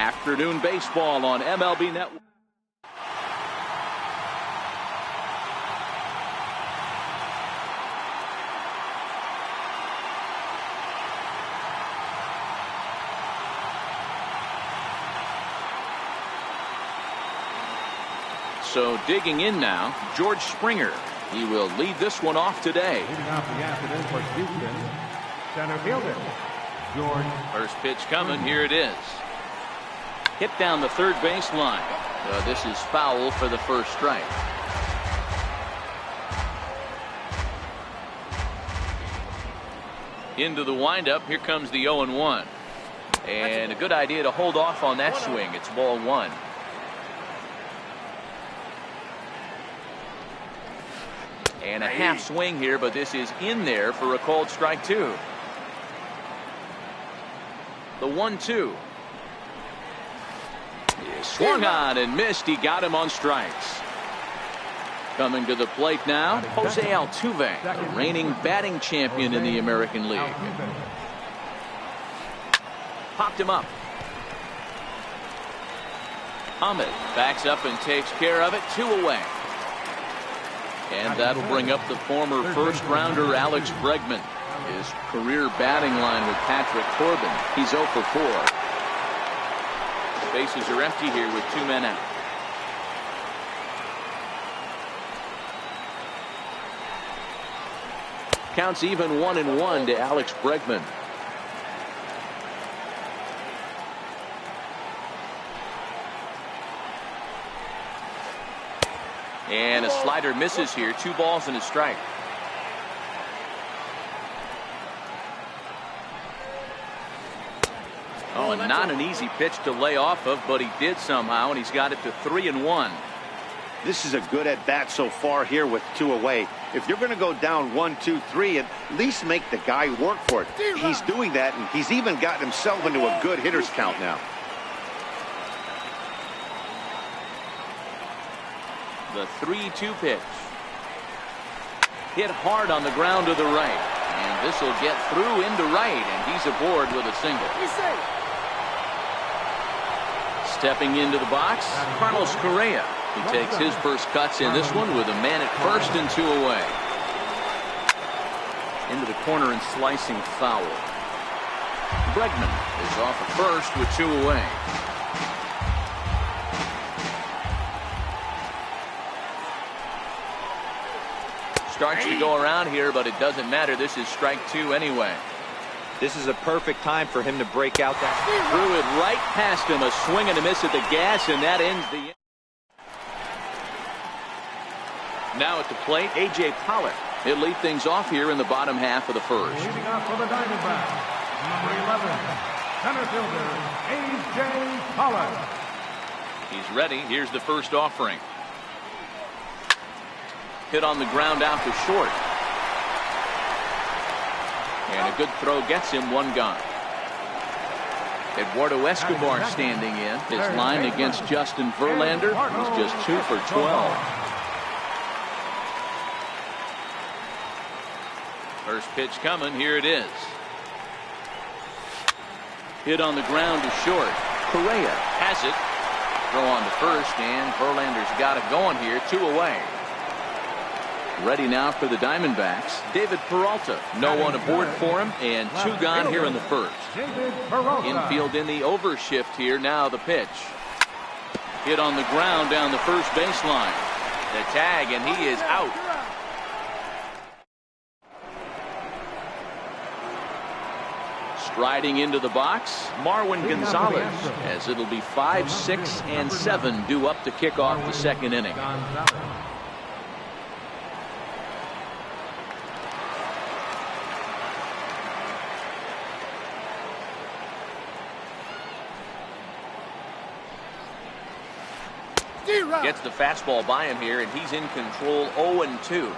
Afternoon baseball on MLB Network. So digging in now, George Springer. He will lead this one off today. Leading off the afternoon for Houston, center fielder, George. First pitch coming. Here it is. Hit down the third base line. This is foul for the first strike. Into the windup. Here comes the 0-1. And a good idea to hold off on that swing. It's ball one. And a half swing here, but this is in there for a called strike two. The 1-2. He swung on and missed. He got him on strikes. Coming to the plate now, Jose Altuve, the reigning batting champion in the American League. Popped him up. Ahmed backs up and takes care of it. 2 away. And that'll bring up the former first-rounder Alex Bregman. His career batting line with Patrick Corbin. He's 0 for 4. Bases are empty here with 2 men out. Counts even 1-1 to Alex Bregman. And a slider misses here. 2 balls and a strike. Oh, and not an easy pitch to lay off of, but he did somehow, and he's got it to 3-1. This is a good at bat so far here with 2 away. If you're going to go down 1, 2, 3, at least make the guy work for it. He's doing that, and he's even gotten himself into a good hitter's count now. The 3-2 pitch. Hit hard on the ground to the right. And this will get through into right, and he's aboard with a single. Stepping into the box, Carlos Correa. He takes his first cuts in this one with a man at first and 2 away. Into the corner and slicing foul. Bregman is off at first with 2 away. Starts to go around here, but it doesn't matter. This is strike 2 anyway. This is a perfect time for him to break out that. Threw it right past him. A swing and a miss at the gas, and that ends the inning. Now at the plate, A.J. Pollock. He'll lead things off here in the bottom half of the first. Leading off for the Diamondbacks, number 11, center fielder, A.J. Pollock. He's ready. Here's the first offering. Hit on the ground out to short. And a good throw gets him 1 gone. Eduardo Escobar standing in. His line against Justin Verlander. He's just 2 for 12. First pitch coming. Here it is. Hit on the ground to short. Correa has it. Throw on to first, and Verlander's got it going here. 2 away. Ready now for the Diamondbacks. David Peralta. No one aboard for him, and 2 gone here in the first. Infield in the overshift here. Now the pitch. Hit on the ground down the first baseline. The tag, and he is out. Striding into the box, Marwin Gonzalez, as it'll be 5, 6, and 7 due up to kick off the second inning. Gets the fastball by him here, and he's in control. 0-2.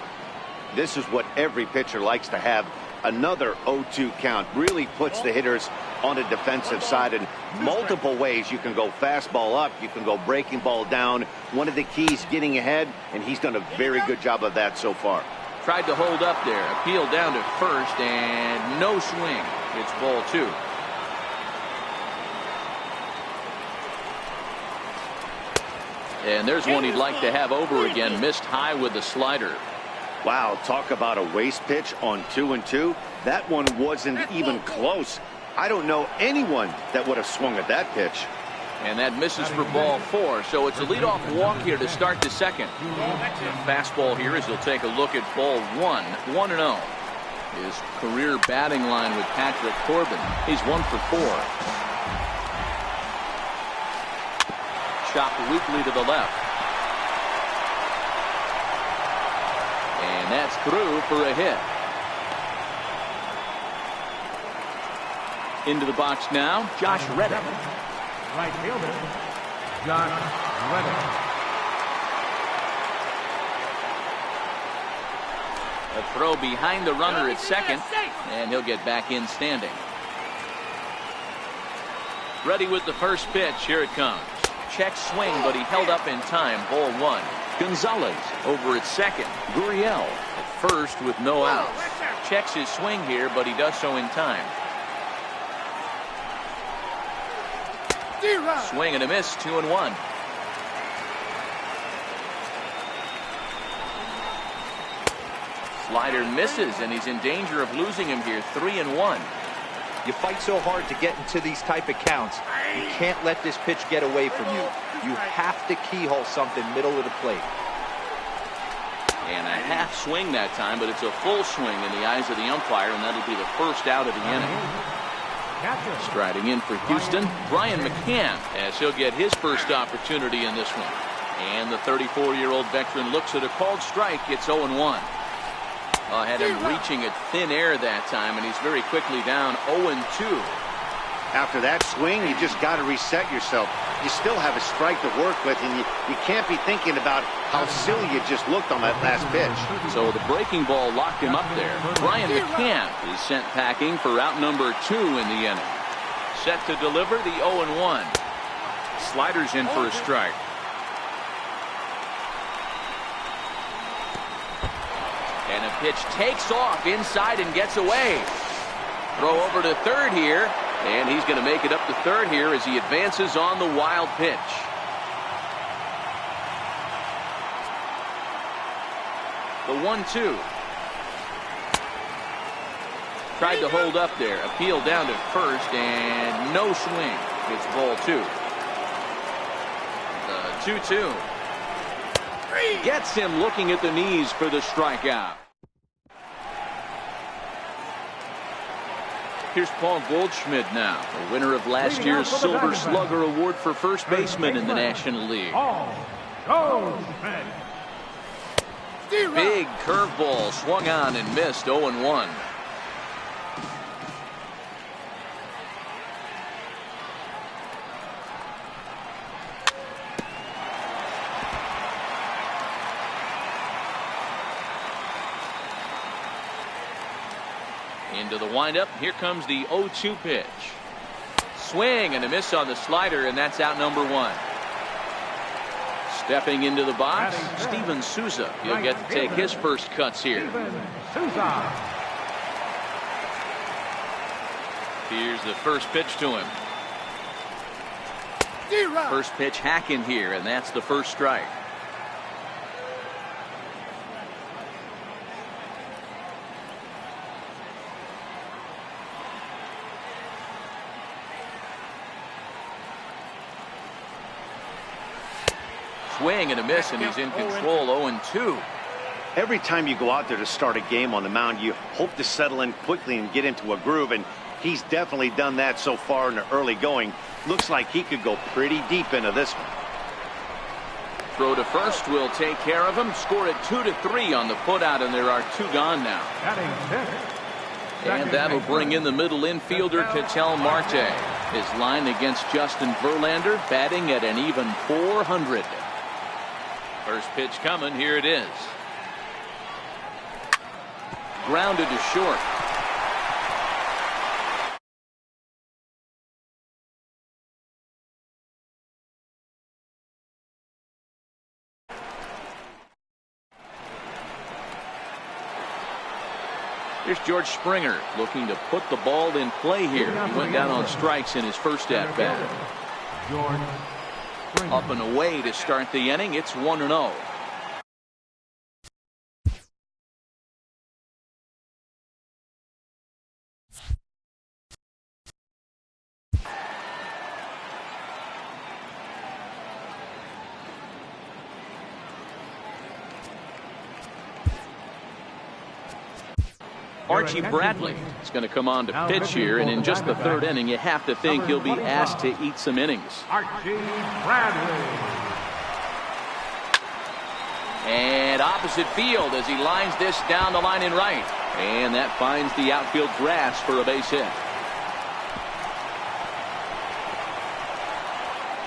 This is what every pitcher likes to have. Another 0-2 count really puts the hitters on a defensive side in multiple ways. You can go fastball up, you can go breaking ball down. One of the keys, getting ahead, and he's done a very good job of that so far. Tried to hold up there, appeal down to first, and no swing. It's ball 2. And there's one he'd like to have over again. Missed high with the slider. Wow, talk about a waste pitch on 2-2. That one wasn't even close. I don't know anyone that would have swung at that pitch. And that misses for ball 4. So it's a leadoff walk here to start the second. Fastball here as he'll take a look at ball 1. 1-0. His career batting line with Patrick Corbin. He's 1 for 4. Chopped weakly to the left. And that's through for a hit. Into the box now, Josh Reddick. Right fielder, Josh Reddick. A throw behind the runner at second, and he'll get back in standing. Ready with the first pitch. Here it comes. Check swing, but he held up in time. Ball 1. Gonzalez over at second. Gurriel at first with no outs. Checks his swing here, but he does so in time. Swing and a miss. 2-1. Slider misses, and he's in danger of losing him here. 3-1. You fight so hard to get into these type of counts. You can't let this pitch get away from you. You have to keyhole something middle of the plate. And a half swing that time, but it's a full swing in the eyes of the umpire, and that'll be the first out of the inning. Striding in for Houston, Brian McCann, as he'll get his first opportunity in this one. And the 34-year-old veteran looks at a called strike. It's 0-1. Had him reaching at thin air that time, and he's very quickly down 0-2. After that swing, you just got to reset yourself. You still have a strike to work with, and you can't be thinking about how silly you just looked on that last pitch. So the breaking ball locked him up there. Brian McCann is sent packing for out number 2 in the inning. Set to deliver the 0-1. Sliders in for a strike. And a pitch takes off inside and gets away. Throw over to third here, and he's going to make it up to third here as he advances on the wild pitch. The 1-2. Tried to hold up there. Appeal down to first, and no swing. It's ball 2. The 2-2. Gets him looking at the knees for the strikeout. Here's Paul Goldschmidt now, the winner of last year's Silver Slugger Award for first baseman in the National League. Big curveball swung on and missed. 0-1. Into the windup. Here comes the 0-2 pitch. Swing and a miss on the slider, and that's out number 1. Stepping into the box, Steven Souza. He'll get to take his first cuts here. Here's the first pitch to him. First pitch hacking here, and that's the first strike. Swing and a miss, and he's in control. 0-2. Every time you go out there to start a game on the mound, you hope to settle in quickly and get into a groove, and he's definitely done that so far in the early going. Looks like he could go pretty deep into this one. Throw to first will take care of him. Score at 2-3 on the putout, and there are 2 gone now. And that'll bring in the middle infielder, Ketel Marte. His line against Justin Verlander, batting at an even .400. First pitch coming. Here it is. Grounded to short. Here's George Springer looking to put the ball in play here. He went down on strikes in his first at bat. Up and away to start the inning. It's 1-0. Archie Bradley is going to come on to pitch here, and in just the third inning, you have to think he'll be asked to eat some innings. Archie Bradley. And opposite field as he lines this down the line in right. And that finds the outfield grass for a base hit.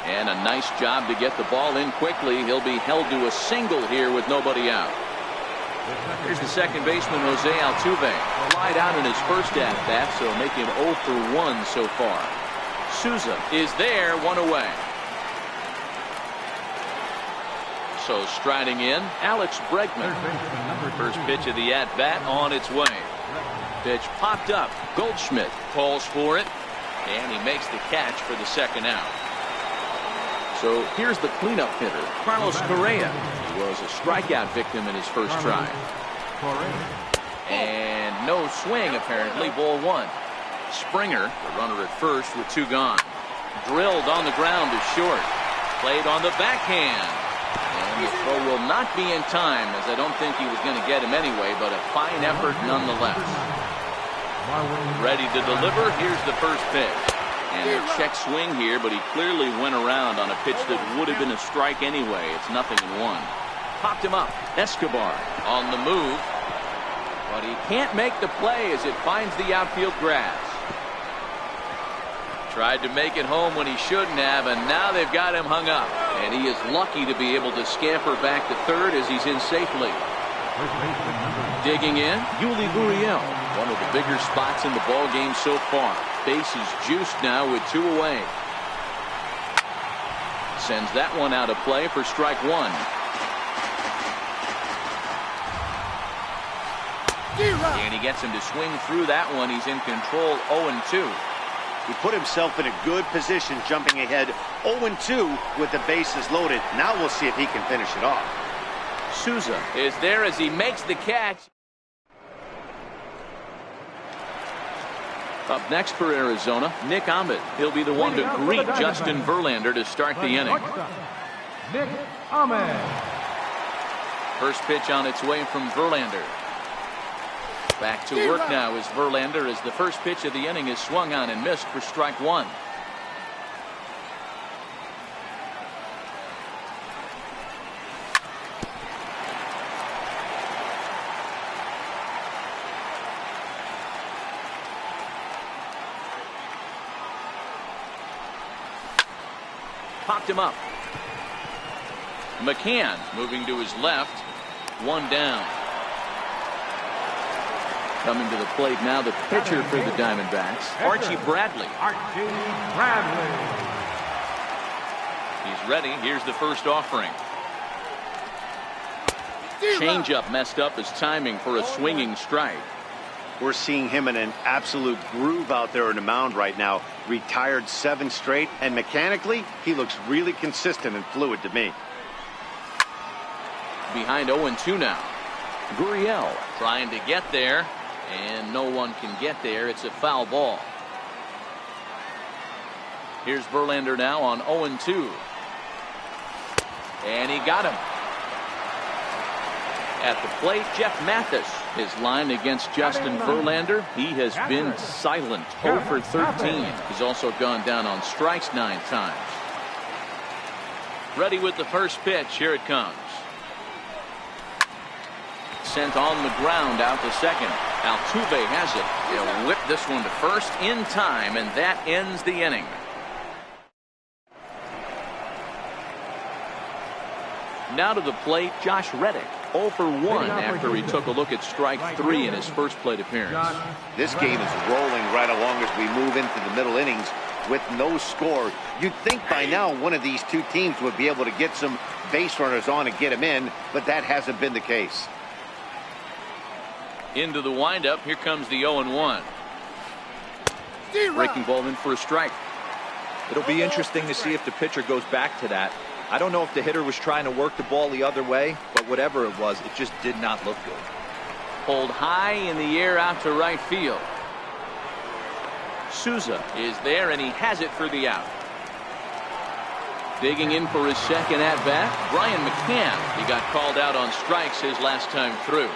And a nice job to get the ball in quickly. He'll be held to a single here with nobody out. Here's the second baseman, Jose Altuve. Flied out in his first at-bat, so making 0 for 1 so far. Souza is there, 1 away. So striding in, Alex Bregman. First pitch of the at-bat on its way. Pitch popped up. Goldschmidt calls for it, and he makes the catch for the second out. So here's the cleanup hitter, Carlos Correa. He was a strikeout victim in his first try. And no swing, apparently. Ball 1. Springer, the runner at first with 2 gone. Drilled on the ground to short. Played on the backhand. And the throw will not be in time, as I don't think he was going to get him anyway, but a fine effort nonetheless. Ready to deliver. Here's the first pitch. And a check swing here, but he clearly went around on a pitch that would have been a strike anyway. It's 0-1. Popped him up. Escobar on the move. But he can't make the play as it finds the outfield grass. Tried to make it home when he shouldn't have, and now they've got him hung up. And he is lucky to be able to scamper back to third as he's in safely. Digging in, Yuli Gurriel. One of the bigger spots in the ball game so far. Bases juiced now with 2 away. Sends that one out of play for strike 1. And he gets him to swing through that one. He's in control, 0-2. He put himself in a good position, jumping ahead 0-2 with the bases loaded. Now we'll see if he can finish it off. Souza is there as he makes the catch. Up next for Arizona, Nick Ahmed. He'll be the one to greet Justin Verlander to start the inning. Nick Ahmed. First pitch on its way from Verlander. Back to work now is Verlander as the first pitch of the inning is swung on and missed for strike 1. Popped him up. McCann moving to his left. 1 down. Coming to the plate now, the pitcher for the Diamondbacks, Archie Bradley. Archie Bradley. He's ready. Here's the first offering. Changeup messed up his timing for a swinging strike. We're seeing him in an absolute groove out there in the mound right now. Retired 7 straight, and mechanically, he looks really consistent and fluid to me. Behind 0-2 now. Gurriel trying to get there, and no one can get there. It's a foul ball. Here's Verlander now on 0-2. And he got him. At the plate, Jeff Mathis. His line against Justin Verlander, he has been silent. 0 for 13. He's also gone down on strikes 9 times. Ready with the first pitch. Here it comes. Sent on the ground out to second. Altuve has it. He'll whip this one to first in time, and that ends the inning. Now to the plate, Josh Reddick. 0 for 1 after he took a look at strike 3 in his first plate appearance. This game is rolling right along as we move into the middle innings with no score. You'd think by now one of these two teams would be able to get some base runners on and get them in, but that hasn't been the case. Into the windup. Here comes the 0-1. Breaking ball in for a strike. It'll be interesting to see if the pitcher goes back to that. I don't know if the hitter was trying to work the ball the other way, but whatever it was, it just did not look good. Pulled high in the air out to right field. Souza is there, and he has it for the out. Digging in for his second at bat, Brian McCann. He got called out on strikes his last time through.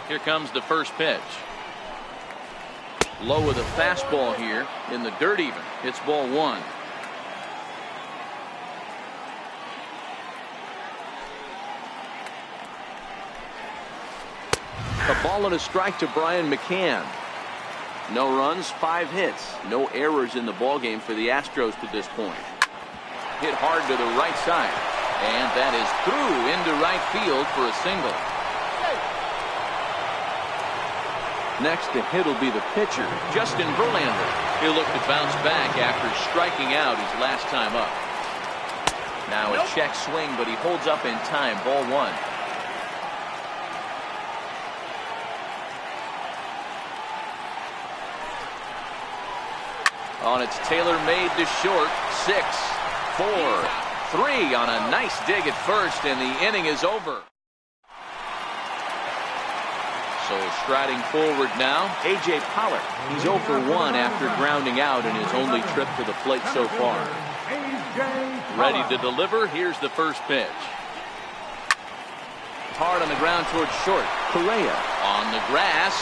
Here comes the first pitch. Low with a fastball here in the dirt even. It's ball one. A ball and a strike to Brian McCann. No runs, 5 hits, no errors in the ballgame for the Astros to this point. Hit hard to the right side, and that is through into right field for a single. Next to hit will be the pitcher, Justin Verlander. He'll look to bounce back after striking out his last time up. Now a check swing, but he holds up in time. Ball one. On its tailor-made to short. 6, 4, 3 on a nice dig at first, and the inning is over. So striding forward now, A.J. Pollock. He's 0 for 1 after grounding out in his only trip to the plate so far. Ready to deliver. Here's the first pitch. Hard on the ground towards short. Correa on the grass.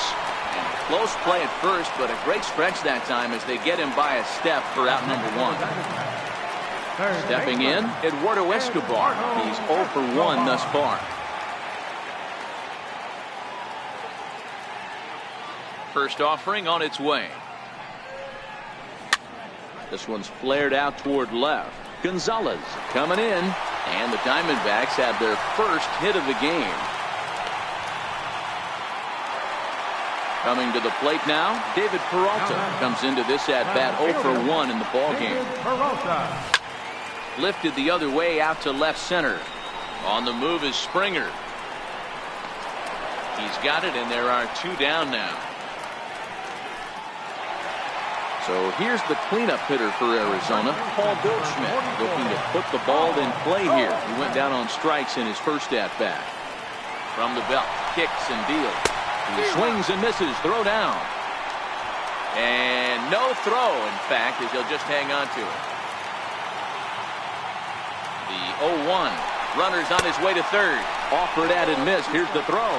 And close play at first, but a great stretch that time as they get him by a step for out number 1. Stepping in, Eduardo Escobar. He's 0 for 1 thus far. First offering on its way. This one's flared out toward left. Gonzalez coming in, and the Diamondbacks have their first hit of the game. Coming to the plate now, David Peralta comes into this at bat 0 for 1 in the ballgame. Lifted the other way out to left center. On the move is Springer. He's got it, and there are 2 down now. So here's the cleanup hitter for Arizona, Paul Goldschmidt, looking to put the ball in play here. He went down on strikes in his first at bat. From the belt, kicks and deals. He swings and misses. Throw down. And no throw, in fact, as he'll just hang on to it. The 0-1. Runner's on his way to third. Offered at and missed. Here's the throw.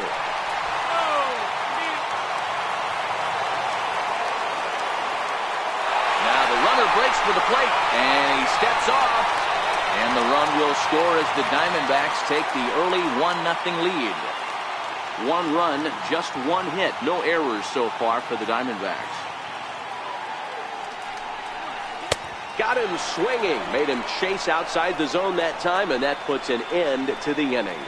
Now the runner breaks for the plate, and he steps off. And the run will score as the Diamondbacks take the early 1-0 lead. 1 run, just 1 hit. No errors so far for the Diamondbacks. Got him swinging. Made him chase outside the zone that time, and that puts an end to the inning.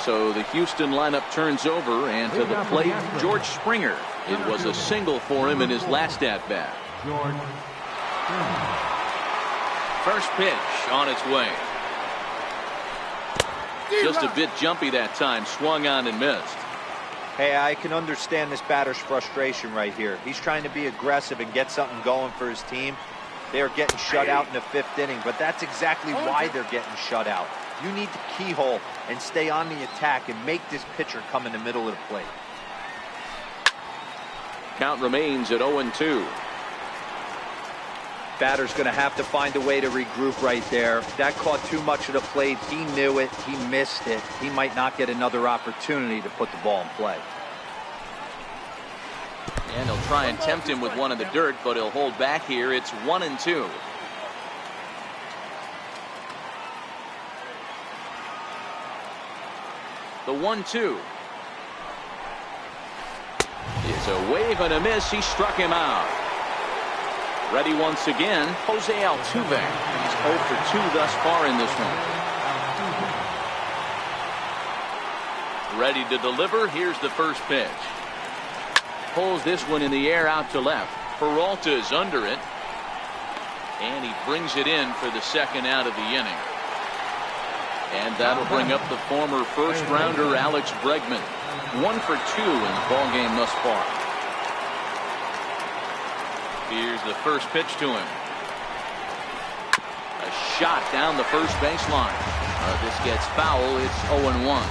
So the Houston lineup turns over, and to the plate, George Springer. It was a single for him in his last at-bat. First pitch on its way. Just a bit jumpy that time. Swung on and missed. Hey, I can understand this batter's frustration right here. He's trying to be aggressive and get something going for his team. They are getting shut out in the 5th inning, but that's exactly why they're getting shut out. You need to keyhole and stay on the attack and make this pitcher come in the middle of the plate. Count remains at 0-2. Batter's going to have to find a way to regroup right there. That caught too much of the plate. He knew it. He missed it. He might not get another opportunity to put the ball in play. And he'll try and tempt him with one in the dirt, but he'll hold back here. It's 1-2. The 1-2. It's a wave and a miss. He struck him out. Ready once again, Jose Altuve. He's 0 for 2 thus far in this one. Ready to deliver. Here's the first pitch. Pulls this one in the air out to left. Peralta's under it. And he brings it in for the second out of the inning. And that'll bring up the former first-rounder Alex Bregman. 1 for 2 in the ball game thus far. Here's the first pitch to him. A shot down the first baseline. This gets foul. It's 0-1.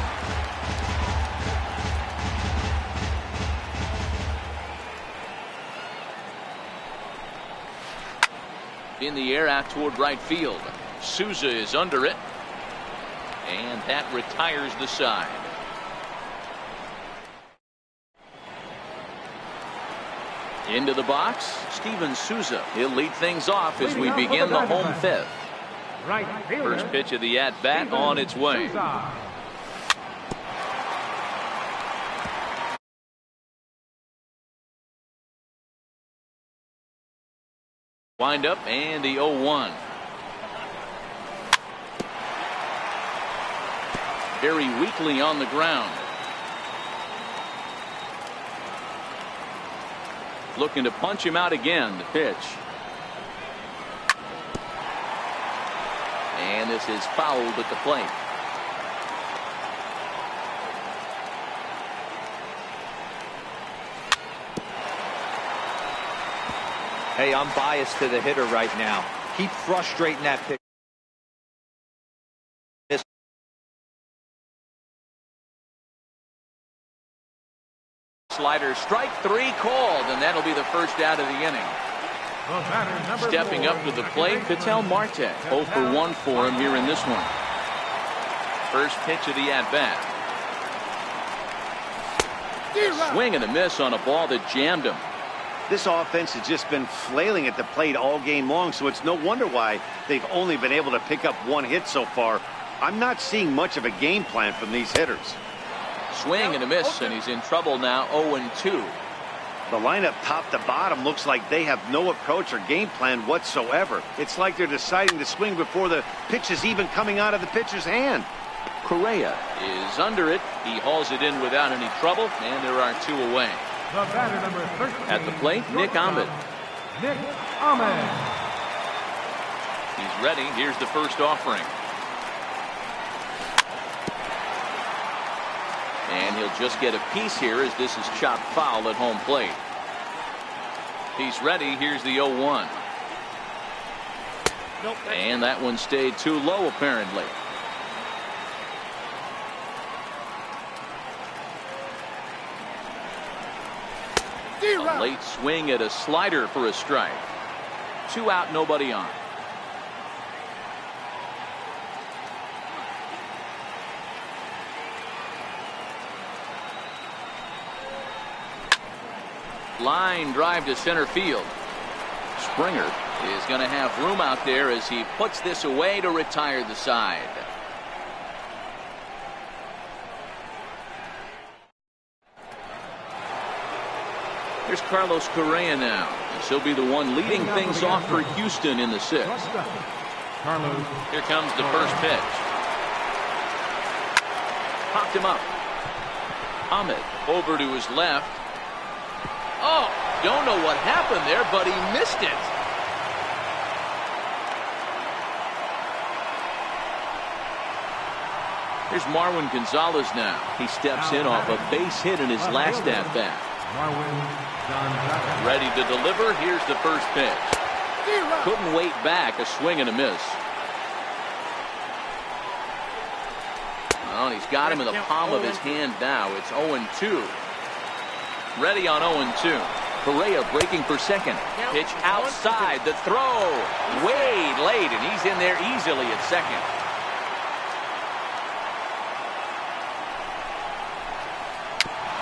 In the air out toward right field. Souza is under it. And that retires the side. Into the box, Steven Souza. He'll lead things off as we begin the home fifth. First pitch of the at-bat on its way. Wind up and the 0-1. Very weakly on the ground. Looking to punch him out again. The pitch. And this is fouled at the plate. Hey, I'm biased to the hitter right now. Keep frustrating that pitch. Slider, strike 3 called, and that'll be the first out of the inning. Stepping up to the plate, Ketel Marte. 0 for 1 for him here in this one. First pitch of the at-bat. Swing and a miss on a ball that jammed him. This offense has just been flailing at the plate all game long, so it's no wonder why they've only been able to pick up 1 hit so far. I'm not seeing much of a game plan from these hitters. Swing and a miss, and he's in trouble now. 0-2. The lineup top to bottom looks like they have no approach or game plan whatsoever. It's like they're deciding to swing before the pitch is even coming out of the pitcher's hand. Correa is under it. He hauls it in without any trouble, and there are 2 away. The batter, number 13, at the plate, Nick Ahmed. Nick Ahmed. He's ready. Here's the first offering. And he'll just get a piece here as this is chopped foul at home plate. He's ready. Here's the 0-1. And that one stayed too low apparently. A late swing at a slider for a strike. 2 out, nobody on. Line drive to center field. Springer is going to have room out there as he puts this away to retire the side. Here's Carlos Correa now. He'll be the one leading things off for Houston in the 6th. Here comes the first pitch. Popped him up. Ahmed over to his left. Oh, don't know what happened there, but he missed it. Here's Marwin Gonzalez now. He steps in off a base hit in his last at-bat. Ready to deliver. Here's the first pitch. Couldn't wait back. A swing and a miss. Oh, and he's got him in the palm of his hand now. It's 0-2. Ready on 0-2. Correa breaking for second. Pitch outside. The throw way late, and he's in there easily at second.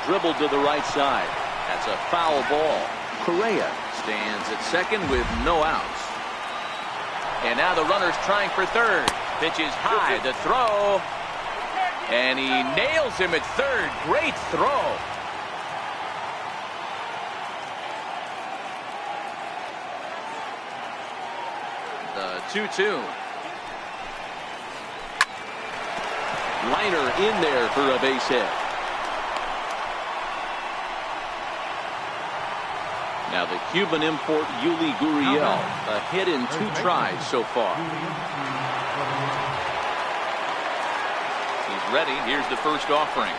Dribbled to the right side. That's a foul ball. Correa stands at second with no outs. And now the runner's trying for third. Pitch is high. The throw. And he nails him at third. Great throw. The 2-2. Liner in there for a base hit. Now the Cuban import Yuli Gurriel, a hit in 2 tries so far. He's ready. Here's the first offering.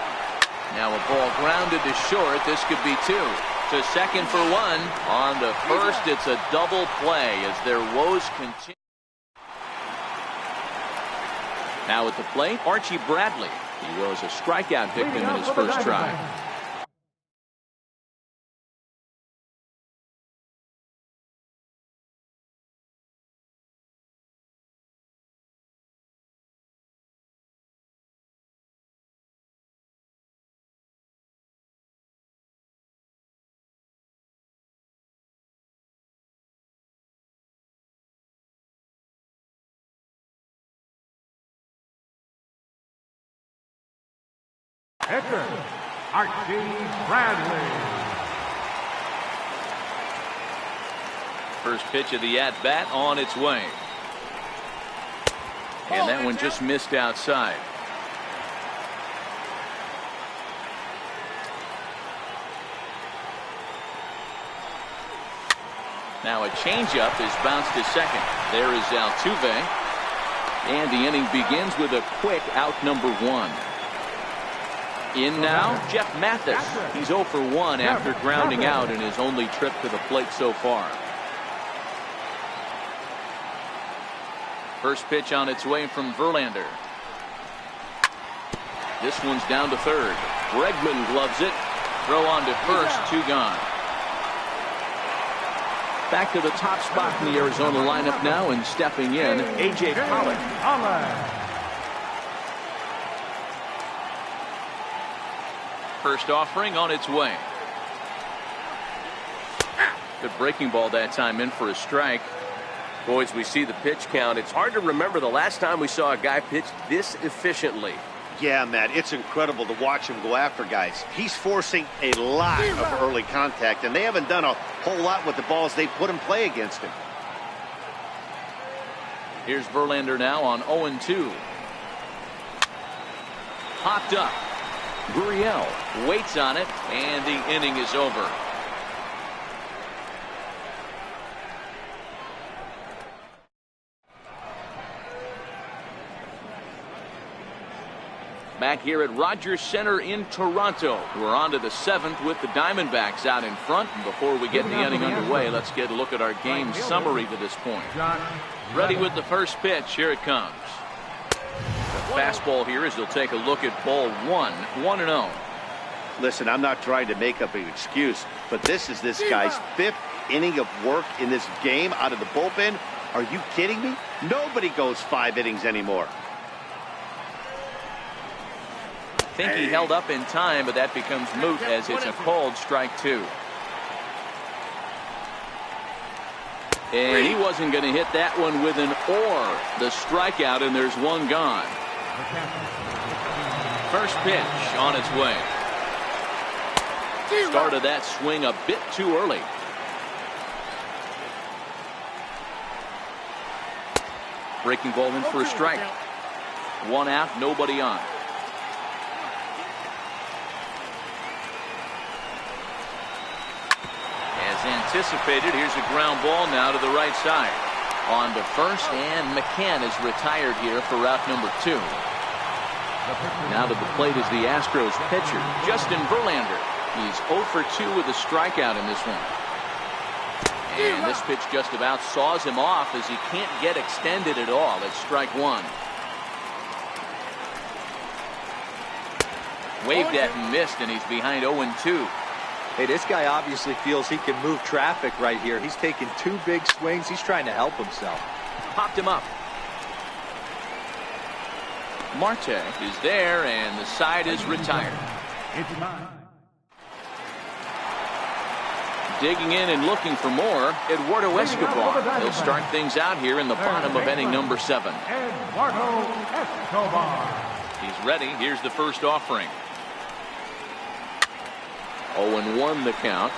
Now a ball grounded to short. This could be two. To second for one. On the first, it's a double play as their woes continue. Now at the plate, Archie Bradley. He was a strikeout victim in his first try. Pitcher, Archie Bradley. First pitch of the at-bat on its way. And that one just missed outside. Now a changeup is bounced to second. There is Altuve. And the inning begins with a quick out number one. In now, Jeff Mathis. He's 0 for 1 after grounding out in his only trip to the plate so far. First pitch on its way from Verlander. This one's down to third. Bregman gloves it. Throw on to first, 2 gone. Back to the top spot in the Arizona lineup now, and stepping in, A.J. Pollock. First offering on its way. Good breaking ball that time, in for a strike. Boys, we see the pitch count. It's hard to remember the last time we saw a guy pitch this efficiently. Yeah, Matt, it's incredible to watch him go after guys. He's forcing a lot of early contact, and they haven't done a whole lot with the balls they put in play against him. Here's Verlander now on 0-2. Popped up. Gurriel waits on it, and the inning is over. Back here at Rogers Center in Toronto. We're on to the 7th with the Diamondbacks out in front. And before we get the inning underway, let's get a look at our game summary to this point. Ready with the first pitch. Here it comes. The fastball here as they'll take a look at ball 1, 1-0. Listen, I'm not trying to make up an excuse, but this is this guy's 5th inning of work in this game out of the bullpen. Are you kidding me? Nobody goes 5 innings anymore. I think he held up in time, but that becomes moot as it's a called strike 2. And he wasn't going to hit that one with an or. The strikeout, and there's 1 gone. First pitch on its way. Started that swing a bit too early. Breaking ball in for a strike. 1 out, nobody on. As anticipated, here's a ground ball now to the right side. On to first, and McCann is retired here for route number 2. Now to the plate is the Astros pitcher, Justin Verlander. He's 0 for 2 with a strikeout in this one. And this pitch just about saws him off as he can't get extended at all. It's strike 1. Waved at and missed, and he's behind 0-2. Hey, this guy obviously feels he can move traffic right here. He's taking 2 big swings. He's trying to help himself. Popped him up. Marte is there, and the side is retired. Digging in and looking for more, Eduardo Escobar. He'll start things out here in the bottom of inning number 7. Eduardo Escobar. He's ready. Here's the first offering. 0-1 the count.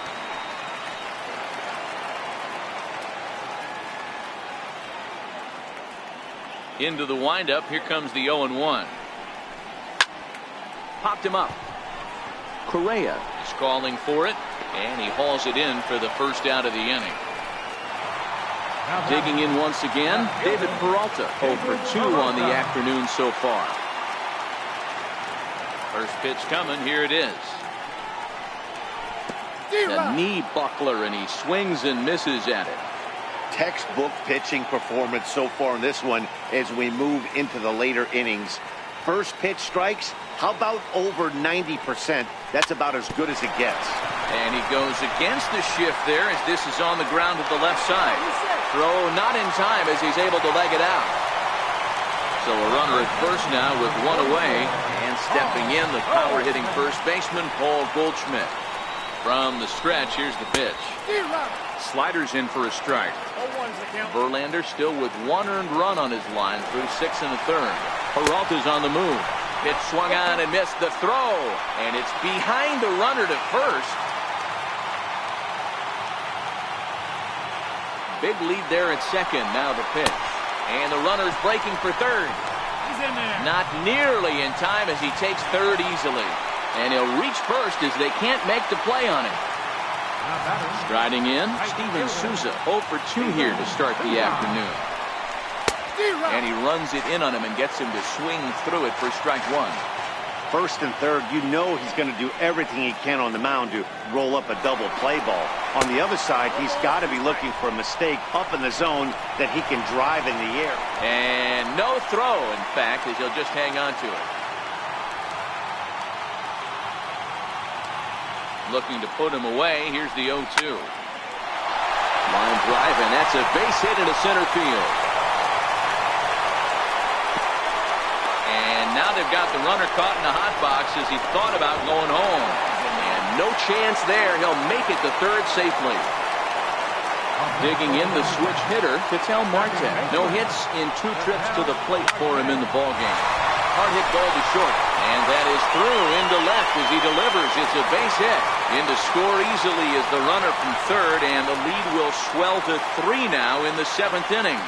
Into the windup. Here comes the 0-1. Popped him up. Correa is calling for it, and he hauls it in for the first out of the inning. Digging in once again, David Peralta, 0 for 2 on the afternoon so far. First pitch coming. Here it is. A knee buckler, and he swings and misses at it. Textbook pitching performance so far in this one as we move into the later innings. First pitch strikes. How about over 90%? That's about as good as it gets. And he goes against the shift there as this is on the ground to the left side. Throw not in time as he's able to leg it out. So a runner at first now with one away. And stepping in, the power-hitting first baseman, Paul Goldschmidt. From the stretch, here's the pitch. Sliders in for a strike. Verlander still with one earned run on his line through 6 1/3. Peralta's on the move. Pitch swung on and missed the throw. And it's behind the runner to first. Big lead there at second. Now the pitch. And the runner's breaking for third. He's in there. Not nearly in time as he takes third easily. And he'll reach first as they can't make the play on him. Striding in, Steven Souza 0 for 2 here to start the afternoon. And he runs it in on him and gets him to swing through it for strike one. First and third, you know he's going to do everything he can on the mound to roll up a double play ball. On the other side, he's got to be looking for a mistake up in the zone that he can drive in the air. And no throw, in fact, as he'll just hang on to it. Looking to put him away. Here's the 0-2. Line drive, and that's a base hit into center field. And now they've got the runner caught in the hot box as he thought about going home. And no chance there. He'll make it to third safely. Digging in the switch hitter, Ketel Marte. No hits in 2 trips to the plate for him in the ballgame. Hard hit ball to short. And that is through into left as he delivers. It's a base hit. In to score easily is the runner from third, and the lead will swell to 3 now in the 7th inning.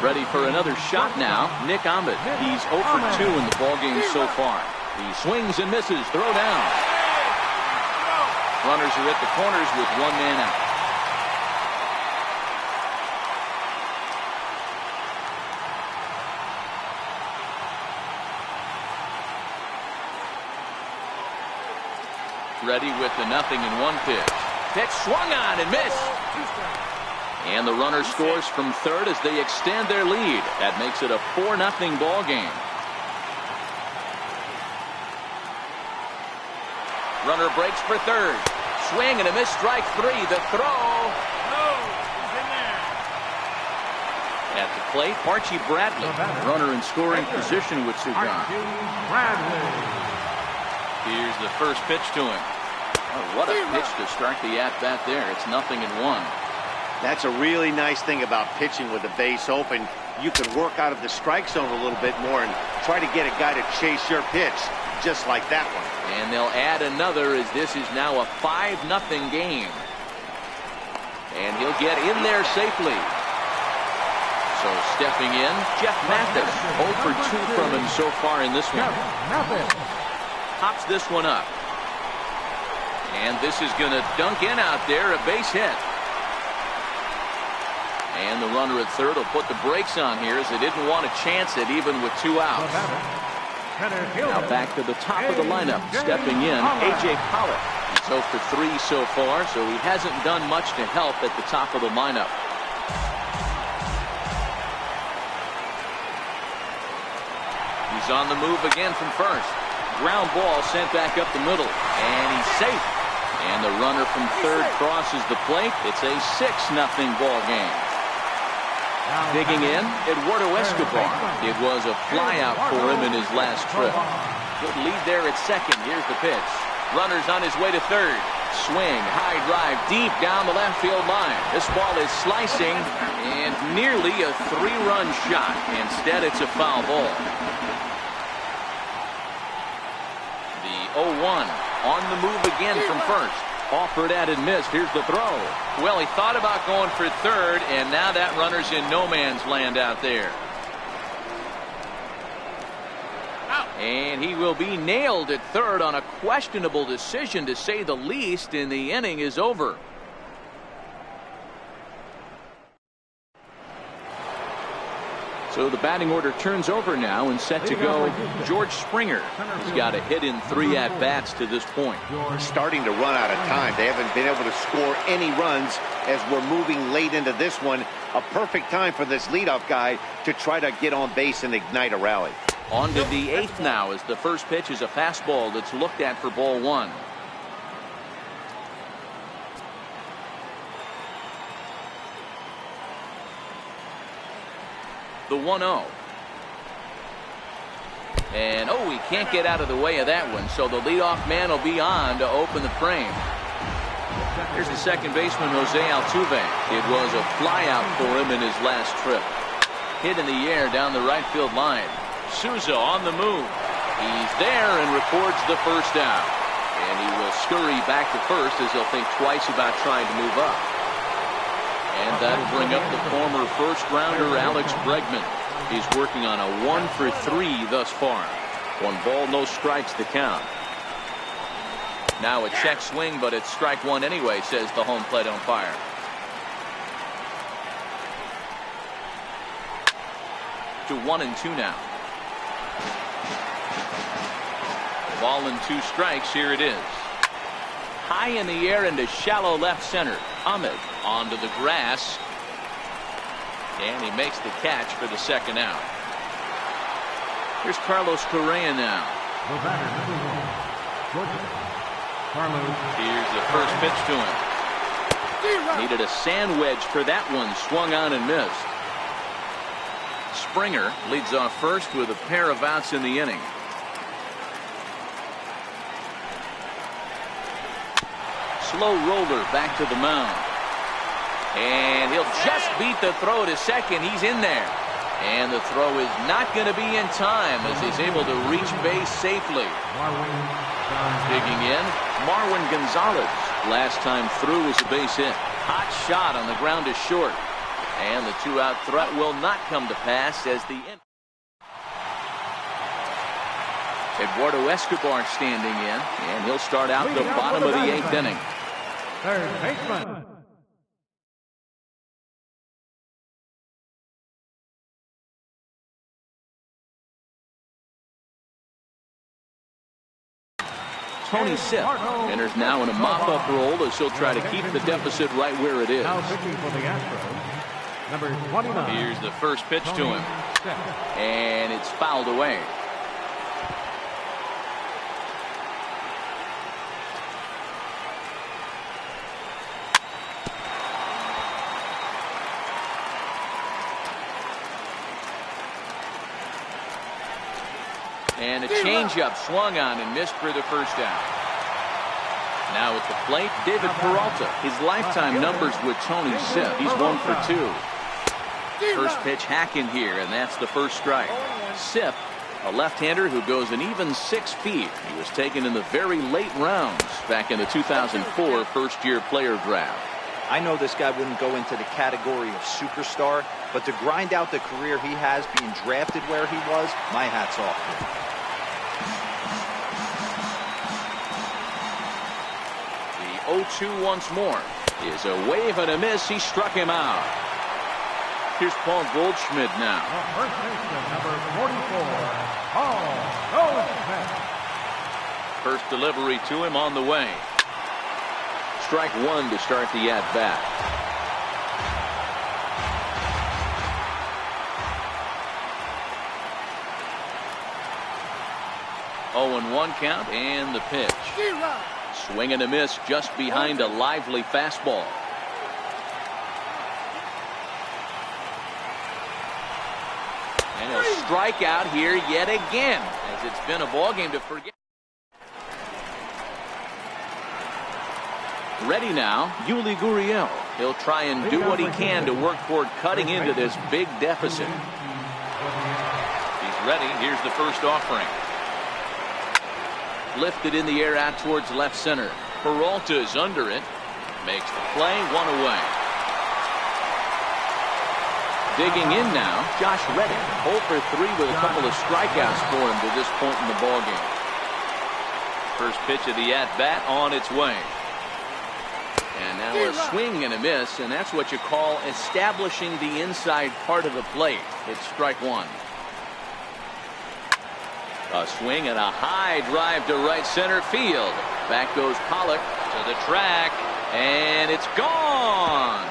Ready for another shot now, Nick Ahmed. He's 0 for 2 in the ballgame so far. He swings and misses. Throw down. Runners are at the corners with 1 man out. Ready with the 0-1 pitch. Pitch swung on and missed. And the runner scores from third as they extend their lead. That makes it a 4-0 ball game. Runner breaks for third. Swing and a miss, strike 3. The throw. He's in there. At the plate, Archie Bradley. Runner in scoring position with Sugan. Here's the first pitch to him. Oh, what a pitch to start the at-bat there. It's 0-1. That's a really nice thing about pitching with the base open. You can work out of the strike zone a little bit more and try to get a guy to chase your pitch, just like that one. And they'll add another as this is now a 5-0 game. And he'll get in there safely. So stepping in, Jeff Mathis. 0 for 2 from him so far in this one. Pops this one up. And this is going to dunk in out there, a base hit. And the runner at third will put the brakes on here as they didn't want to chance it even with 2 outs. Now back to the top of the lineup. Stepping in, A.J. Pollock. He's 0 for 3 so far, so he hasn't done much to help at the top of the lineup. He's on the move again from first. Ground ball sent back up the middle. And he's safe. And the runner from third crosses the plate. It's a 6-0 ball game. Digging in, Eduardo Escobar. It was a flyout for him in his last trip. Good lead there at second. Here's the pitch. Runner's on his way to third. Swing, high drive, deep down the left field line. This ball is slicing and nearly a 3-run shot. Instead, it's a foul ball. The 0-1 on the move again from first. Offered at and missed. Here's the throw. Well, he thought about going for third, and now that runner's in no man's land out there. And he will be nailed at third on a questionable decision, to say the least, and the inning is over. So the batting order turns over now and set to go George Springer. He's got a hit in 3 at-bats to this point. Starting to run out of time. They haven't been able to score any runs as we're moving late into this one. A perfect time for this leadoff guy to try to get on base and ignite a rally. On to the 8th now as the first pitch is a fastball that's looked at for ball 1. The 1-0. And he can't get out of the way of that one, so the leadoff man will be on to open the frame. Here's the second baseman, Jose Altuve. It was a flyout for him in his last trip. Hit in the air down the right field line. Souza on the move. He's there and records the first out. And he will scurry back to first as he'll think twice about trying to move up. And that'll bring up the former first-rounder Alex Bregman. He's working on a 1 for 3 thus far. 1 ball, no strikes to count. Now a check swing, but it's strike 1 anyway, says the home plate umpire. To 1-2 now. Ball and 2 strikes. Here it is. High in the air into shallow left center. Ahmed onto the grass. And he makes the catch for the second out. Here's Carlos Correa now. Here's the first pitch to him. Needed a sand wedge for that one. Swung on and missed. Springer leads off first with a pair of outs in the inning. Slow roller back to the mound. And he'll just beat the throw to second. He's in there. And the throw is not going to be in time as he's able to reach base safely. Digging in, Marwin Gonzalez. Last time through was a base hit. Hot shot on the ground to short. And the 2-out threat will not come to pass as the Eduardo Escobar standing in, and he'll start out the bottom of the 8th inning. Third baseman. Tony Sipp enters now in a mop-up role as he'll try to keep the deficit right where it is. Now pitching for the Astros, number 29. Here's the first pitch to him. And it's fouled away. And a changeup swung on and missed for the first out. Now at the plate, David Peralta. His lifetime numbers with Tony Sipp. He's 1 for 2. First pitch hack in here, and that's the first strike. Sipp, a left-hander who goes an even 6 feet. He was taken in the very late rounds back in the 2004 first-year player draft. I know this guy wouldn't go into the category of superstar, but to grind out the career he has being drafted where he was, my hat's off to him. The 0-2 once more is a wave and a miss. He struck him out. Here's Paul Goldschmidt now. First baseman, number 44, Paul Goldschmidt. First delivery to him on the way. Strike 1 to start the at-bat. Oh, and 1 count, and the pitch. Swing and a miss just behind a lively fastball. And he'll strike out here yet again, as it's been a ball game to forget. Ready now, Yuli Gurriel. He'll try and do what he can to work toward cutting into this big deficit. He's ready. Here's the first offering. Lifted in the air out towards left center. Peralta is under it. Makes the play, 1 away. Digging in now, Josh Reddick. 0 for 3 with a couple of strikeouts for him to this point in the ballgame. First pitch of the at-bat on its way. And Now a swing and a miss, and that's what you call establishing the inside part of the plate. It's strike one. A swing and a high drive to right center field. Back goes Pollock to the track, and it's gone.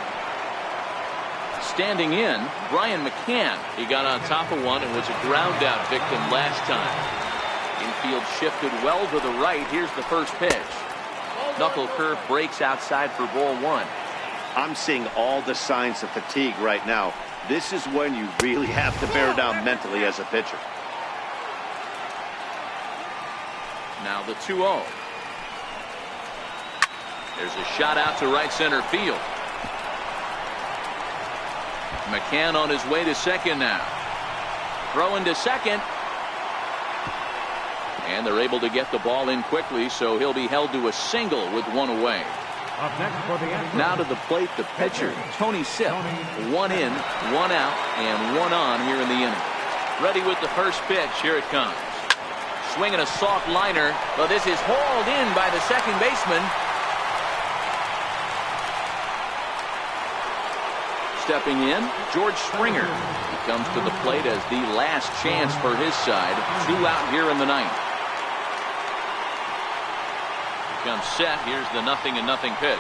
Standing in, Brian McCann. He got on top of one and was a ground out victim last time. Infield shifted well to the right. Here's the first pitch. Knuckle curve breaks outside for ball one. I'm seeing all the signs of fatigue right now. This is when you really have to bear down mentally as a pitcher. Now the 2-0. There's a shot out to right center field. McCann on his way to second now. Throwing to second. And they're able to get the ball in quickly, so he'll be held to a single with one away. Up next for the Astros, Now to the plate, the pitcher, Tony Sipp. One in, one out, and one on here in the inning. Ready with the first pitch. Here it comes. Swinging a soft liner, but this is hauled in by the second baseman. Stepping in, George Springer. He comes to the plate as the last chance for his side. 2 out here in the ninth. Comes set. Here's the 0-0 pitch.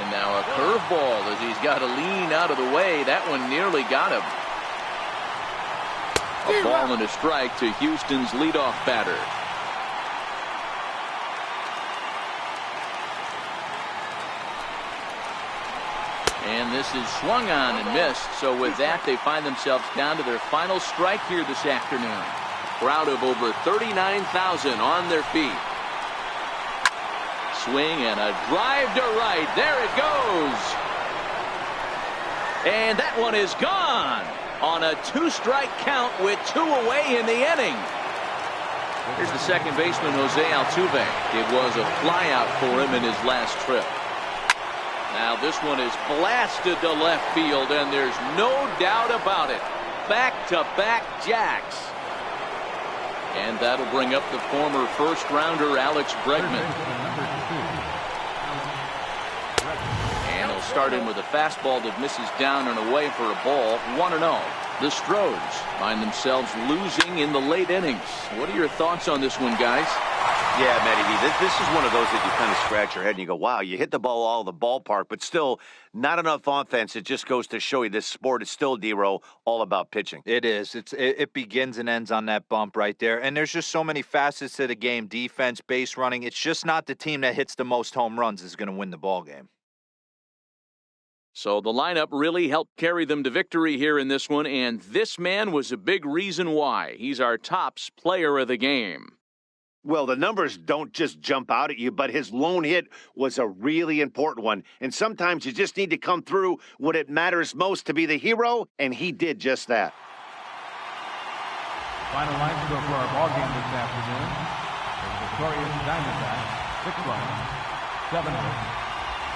And now a curveball as he's got to lean out of the way. That one nearly got him. A ball and a strike to Houston's leadoff batter. And this is swung on and missed. So with that, they find themselves down to their final strike here this afternoon. Crowd of over 39,000 on their feet. Swing and a drive to right. There it goes. And that one is gone on a 2-strike count with 2 away in the inning. Here's the second baseman, Jose Altuve. It was a flyout for him in his last trip. Now this one is blasted to left field, and there's no doubt about it. Back-to-back jacks. And that'll bring up the former first-rounder Alex Bregman. And he'll start in with a fastball that misses down and away for a ball. 1-0. The Stros find themselves losing in the late innings. What are your thoughts on this one, guys? Yeah, Matty, this is one of those that you kind of scratch your head and you go, wow, you hit the ball all the ballpark, but still not enough offense. It just goes to show you this sport is still, D-Row, all about pitching. It is. It begins and ends on that bump right there. And there's just so many facets to the game. Defense, base running. It's just not the team that hits the most home runs is going to win the ball game. So the lineup really helped carry them to victory here in this one, and this man was a big reason why. He's our tops player of the game. Well, the numbers don't just jump out at you, but his lone hit was a really important one. And sometimes you just need to come through when it matters most to be the hero, and he did just that. final line to go for our ball game this afternoon. The victorious Diamondbacks, 6 runs, 7 hits,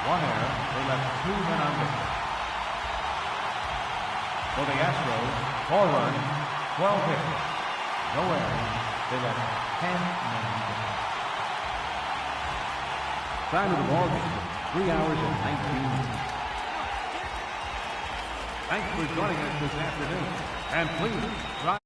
1 error. They left 2 men on base. For the Astros, 4 runs, 12 hits, no errors. They left 10 men on base. Time of the ball game, 3 hours and 19 minutes. Thanks for joining us this afternoon. And please try